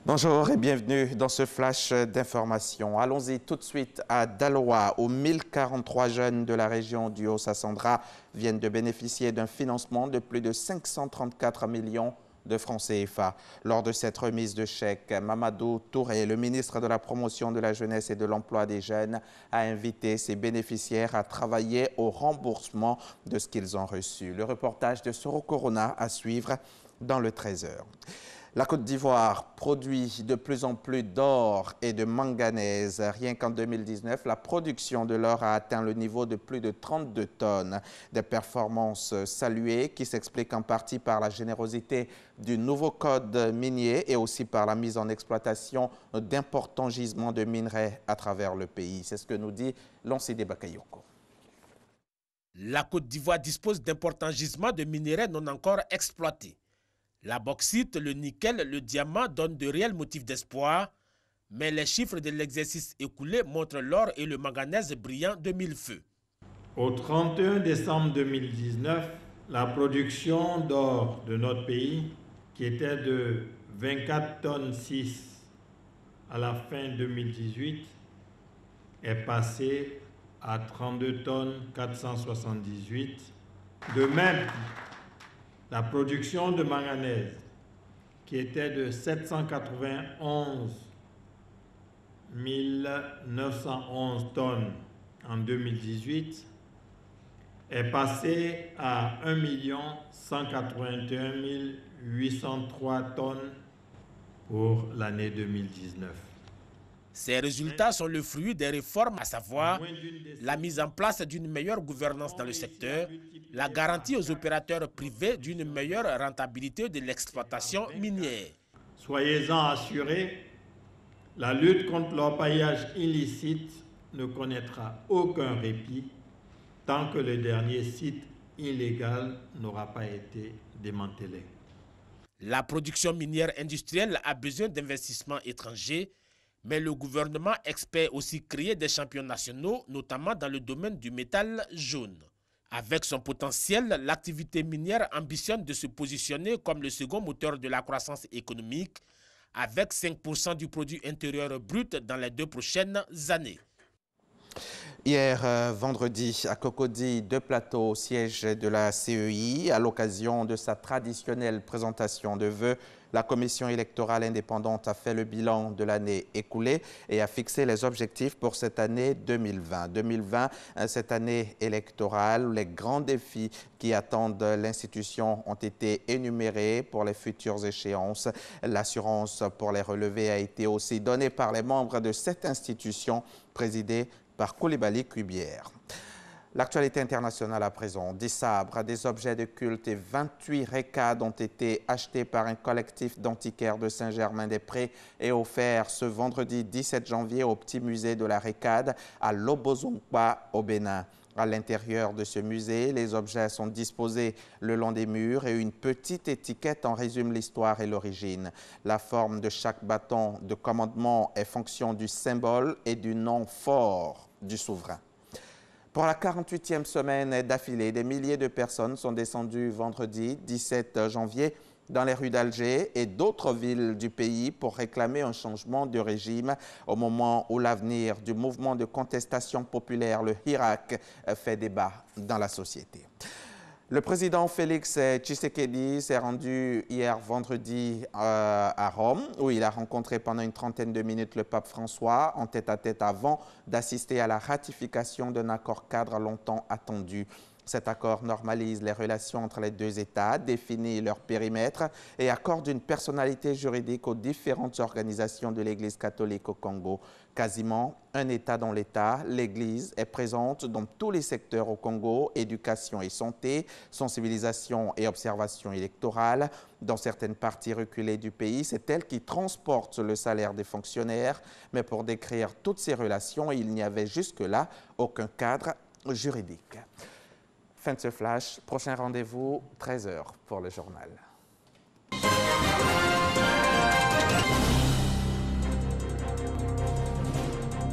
Bonjour et bienvenue dans ce flash d'information. Allons-y tout de suite à Daloa, où 1043 jeunes de la région du Haut-Sassandra viennent de bénéficier d'un financement de plus de 534 millions de francs CFA. Lors de cette remise de chèques, Mamadou Touré, le ministre de la Promotion de la Jeunesse et de l'Emploi des Jeunes, a invité ses bénéficiaires à travailler au remboursement de ce qu'ils ont reçu. Le reportage de Soro Corona à suivre dans le 13h. La Côte d'Ivoire produit de plus en plus d'or et de manganèse. Rien qu'en 2019, la production de l'or a atteint le niveau de plus de 32 tonnes. Des performances saluées qui s'expliquent en partie par la générosité du nouveau code minier et aussi par la mise en exploitation d'importants gisements de minerais à travers le pays. C'est ce que nous dit Lonside Bakayoko. La Côte d'Ivoire dispose d'importants gisements de minerais non encore exploités. La bauxite, le nickel, le diamant donnent de réels motifs d'espoir, mais les chiffres de l'exercice écoulé montrent l'or et le manganèse brillant de mille feux. Au 31 décembre 2019, la production d'or de notre pays, qui était de 24 tonnes 6 à la fin 2018, est passée à 32 tonnes 478. De même, la production de manganèse, qui était de 791 911 tonnes en 2018, est passée à 1 181 803 tonnes pour l'année 2019. Ces résultats sont le fruit des réformes, à savoir la mise en place d'une meilleure gouvernance dans le secteur, la garantie aux opérateurs privés d'une meilleure rentabilité de l'exploitation minière. Soyez-en assurés, la lutte contre l'orpaillage illicite ne connaîtra aucun répit tant que le dernier site illégal n'aura pas été démantelé. La production minière industrielle a besoin d'investissements étrangers, mais le gouvernement espère aussi créer des champions nationaux, notamment dans le domaine du métal jaune. Avec son potentiel, l'activité minière ambitionne de se positionner comme le second moteur de la croissance économique, avec 5% du produit intérieur brut dans les 2 prochaines années. Hier, vendredi, à Cocody, 2 plateaux au siège de la CEI. À l'occasion de sa traditionnelle présentation de vœux, la Commission électorale indépendante a fait le bilan de l'année écoulée et a fixé les objectifs pour cette année 2020. 2020, cette année électorale, les grands défis qui attendent l'institution ont été énumérés pour les futures échéances. L'assurance pour les relevés a été aussi donnée par les membres de cette institution présidée par Koulibaly Kubière. L'actualité internationale à présent, 10 sabres, des objets de culte et 28 récades ont été achetés par un collectif d'antiquaires de Saint-Germain-des-Prés et offerts ce vendredi 17 janvier au petit musée de la récade à Lobozongpa au Bénin. À l'intérieur de ce musée, les objets sont disposés le long des murs et une petite étiquette en résume l'histoire et l'origine. La forme de chaque bâton de commandement est fonction du symbole et du nom fort du souverain. Pour la 48e semaine d'affilée, des milliers de personnes sont descendues vendredi 17 janvier dans les rues d'Alger et d'autres villes du pays pour réclamer un changement de régime au moment où l'avenir du mouvement de contestation populaire, le Hirak, fait débat dans la société. Le président Félix Tshisekedi s'est rendu hier vendredi à Rome, où il a rencontré pendant une trentaine de minutes le pape François en tête-à-tête avant d'assister à la ratification d'un accord cadre longtemps attendu. Cet accord normalise les relations entre les 2 États, définit leur périmètre et accorde une personnalité juridique aux différentes organisations de l'Église catholique au Congo. Quasiment un État dans l'État, l'Église est présente dans tous les secteurs au Congo, éducation et santé, sensibilisation et observation électorale. Dans certaines parties reculées du pays, c'est elle qui transporte le salaire des fonctionnaires. Mais pour décrire toutes ces relations, il n'y avait jusque-là aucun cadre juridique. Fin de ce flash. Prochain rendez-vous, 13h pour le journal.